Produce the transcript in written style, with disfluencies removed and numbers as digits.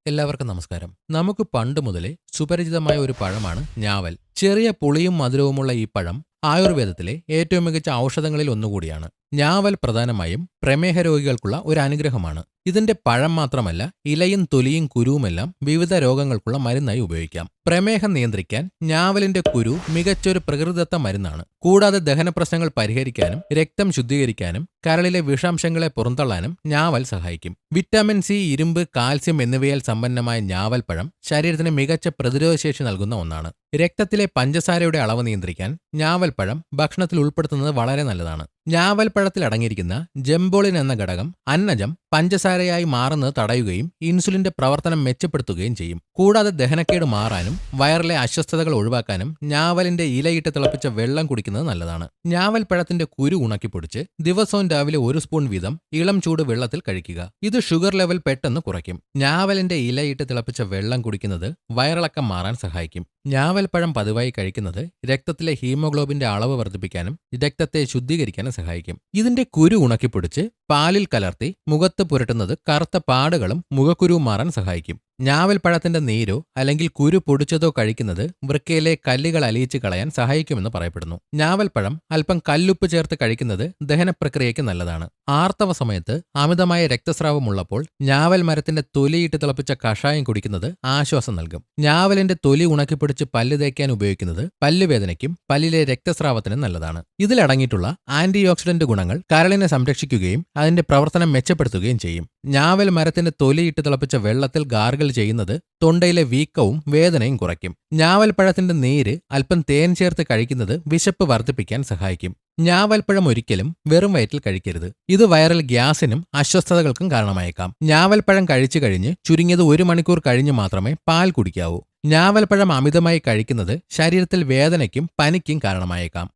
എല്ലാവർക്കും നമസ്കാരം. നമുക്ക് പണ്ട് മുതലേ സുപരിചിതമായ ഒരു പഴമാണ് ഞാവൽ. ചെറിയ പുളിയും മധുരവുമുള്ള ഈ പഴം ആയുർവേദത്തിലെ ഏറ്റവും മികച്ച ഔഷധങ്ങളിൽ ഒന്നുകൂടിയാണ്. ഞാവൽ പ്രധാനമായും പ്രമേഹ രോഗികൾക്കുള്ള ഒരു അനുഗ്രഹമാണ്. ഇതിന്റെ പഴം മാത്രമല്ല, ഇലയും തൊലിയും കുരുവുമെല്ലാം വിവിധ രോഗങ്ങൾക്കുള്ള മരുന്നായി ഉപയോഗിക്കാം. പ്രമേഹം നിയന്ത്രിക്കാൻ ഞാവലിന്റെ കുരു മികച്ചൊരു പ്രകൃതിദത്ത മരുന്നാണ്. കൂടാതെ ദഹനപ്രശ്നങ്ങൾ പരിഹരിക്കാനും രക്തം ശുദ്ധീകരിക്കാനും കരളിലെ വിഷാംശങ്ങളെ പുറന്തള്ളാനും ഞാവൽ സഹായിക്കും. വിറ്റാമിൻ സി, ഇരുമ്പ്, കാൽസ്യം എന്നിവയാൽ സമ്പന്നമായ ഞാവൽ പഴം ശരീരത്തിന് മികച്ച പ്രതിരോധശേഷി നൽകുന്ന ഒന്നാണ്. രക്തത്തിലെ പഞ്ചസാരയുടെ അളവ് നിയന്ത്രിക്കാൻ ഞാവൽ പഴം ഭക്ഷണത്തിൽ ഉൾപ്പെടുത്തുന്നത് വളരെ നല്ലതാണ്. ഞാവൽ പഴത്തിൽ അടങ്ങിയിരിക്കുന്ന ജംബോളിൻ എന്ന ഘടകം അന്നജം പഞ്ചസാരയായി മാറുന്നത് തടയുകയും ഇൻസുലിന്റെ പ്രവർത്തനം മെച്ചപ്പെടുത്തുകയും ചെയ്യും. കൂടാതെ ദഹനക്കേട് മാറാനും വയറിലെ അസ്വസ്ഥതകൾ ഒഴിവാക്കാനും ഞാവലിന്റെ ഇലയിട്ട് തിളപ്പിച്ച വെള്ളം കുടിക്കുന്നത് നല്ലതാണ്. ഞാവൽ പഴത്തിന്റെ കുരു ഉണക്കിപ്പൊടിച്ച് ദിവസവും രാവിലെ 1 സ്പൂൺ വീതം ഇളം ചൂട് വെള്ളത്തിൽ കഴിക്കുക. ഇത് ഷുഗർ ലെവൽ പെട്ടെന്ന് കുറയ്ക്കും. ഞാവലിന്റെ ഇലയിട്ട് തിളപ്പിച്ച വെള്ളം കുടിക്കുന്നത് വയറിളക്കം മാറാൻ സഹായിക്കും. ഞാവൽപ്പഴം പതിവായി കഴിക്കുന്നത് രക്തത്തിലെ ഹീമോഗ്ലോബിന്റെ അളവ് വർദ്ധിപ്പിക്കാനും രക്തത്തെ ശുദ്ധീകരിക്കാനും സഹായിക്കും. ഇതിന്റെ കുരു ഉണക്കിപ്പൊടിച്ച് പാലിൽ കലർത്തി മുഖത്ത് പുരട്ടുന്നത് കറുത്ത പാടുകളും മുഖക്കുരുവും മാറാൻ സഹായിക്കും. ഞാവൽപ്പഴത്തിന്റെ നീരോ അല്ലെങ്കിൽ കുരു പൊടിച്ചതോ കഴിക്കുന്നത് വൃക്കയിലെ കല്ലുകൾ അലിയിച്ച് കളയാൻ സഹായിക്കുമെന്ന് പറയപ്പെടുന്നു. ഞാവൽപ്പഴം അല്പം കല്ലുപ്പ് ചേർത്ത് കഴിക്കുന്നത് ദഹനപ്രക്രിയയ്ക്ക് നല്ലതാണ്. ആർത്തവ സമയത്ത് അമിതമായ രക്തസ്രാവമുള്ളപ്പോൾ ഞാവൽ മരത്തിന്റെ തൊലിയിട്ട് തിളപ്പിച്ച കഷായം കുടിക്കുന്നത് ആശ്വാസം നൽകും. ഞാവലിന്റെ തൊലി ഉണക്കിപ്പൊടിച്ച് പല്ല് തേക്കാൻ ഉപയോഗിക്കുന്നത് പല്ലുവേദനയ്ക്കും പല്ലിലെ രക്തസ്രാവത്തിനും നല്ലതാണ്. ഇതിലടങ്ങിയിട്ടുള്ള ആന്റി ഓക്സിഡന്റ് ഗുണങ്ങൾ കരളിനെ സംരക്ഷിക്കുകയും അതിന്റെ പ്രവർത്തനം മെച്ചപ്പെടുത്തുകയും ചെയ്യും. ഞാവൽ മരത്തിന്റെ തൊലിയിട്ട് തിളപ്പിച്ച വെള്ളത്തിൽ ഗാർഗിൾ ചെയ്യുന്നത് തൊണ്ടയിലെ വീക്കവും വേദനയും കുറയ്ക്കും. ഞാവൽപ്പഴത്തിന്റെ നീര് അല്പം തേൻ ചേർത്ത് കഴിക്കുന്നത് വിശപ്പ് വർദ്ധിപ്പിക്കാൻ സഹായിക്കും. ഞാവൽപ്പഴം ഒരിക്കലും വെറും വയറ്റിൽ കഴിക്കരുത്. ഇത് വയറിൽ ഗ്യാസിനും അസ്വസ്ഥതകൾക്കും കാരണമായേക്കാം. ഞാവൽപ്പഴം കഴിച്ചു കഴിഞ്ഞ് ചുരുങ്ങിയത് 1 മണിക്കൂർ കഴിഞ്ഞ് മാത്രമേ പാൽ കുടിക്കാവൂ. ഞാവൽപ്പഴം അമിതമായി കഴിക്കുന്നത് ശരീരത്തിൽ വേദനയ്ക്കും പനിക്കും കാരണമായേക്കാം.